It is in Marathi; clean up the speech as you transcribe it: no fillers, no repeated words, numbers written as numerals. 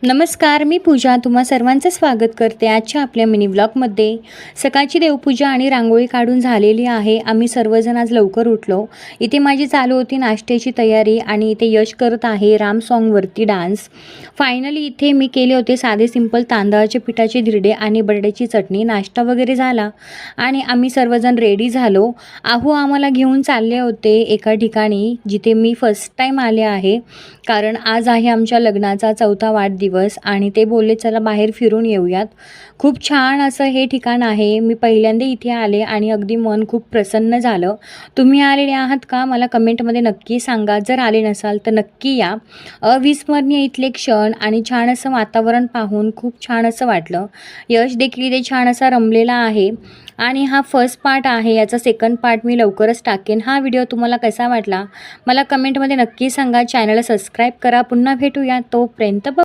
नमस्कार, मी पूजा तुम्हा सर्वांचं स्वागत करते आजच्या आपल्या मिनी व्लॉगमध्ये। सकाळची देवपूजा आणि रांगोळी काढून झालेली आहे। आम्ही सर्वजण आज लवकर उठलो। इथे माझी चालू होती नाश्त्याची तयारी आणि इथे यश करत आहे राम सॉन्गवरती डान्स। फायनली इथे मी केले होते साधे सिंपल तांदळाचे पिठाचे धिरडे आणि बटाट्याची चटणी। नाश्ता वगैरे झाला आणि आम्ही सर्वजण रेडी झालो। आम्हाला घेऊन चालले होते एका ठिकाणी जिथे मी फर्स्ट टाइम आले आहे, कारण आज आहे आमच्या लग्नाचा 4था वाढदिवस आणि ते बोलले चला बाहेर फिरून येऊयात। खूप छान असं हे ठिकाण आहे। मी पहिल्यांदा इथे आले आणि अगदी मन खूप प्रसन्न झालं। तुम्ही आलेले आहात का मला कमेंटमध्ये नक्की सांगा। जर आले नसाल तर नक्की या। अविस्मरणीय इथले क्षण आणि छान असं वातावरण पाहून खूप छान असं वाटलं। यश देखील इथे छान असा रमलेला आहे आणि हा फर्स्ट पार्ट आहे, याचा सेकंड पार्ट मी लवकरच टाकेन। हा व्हिडिओ तुम्हाला कसा वाटला मला कमेंटमध्ये नक्की सांगा। चॅनलला सबस्क्राईब करा। पुन्हा भेटूया, तोपर्यंत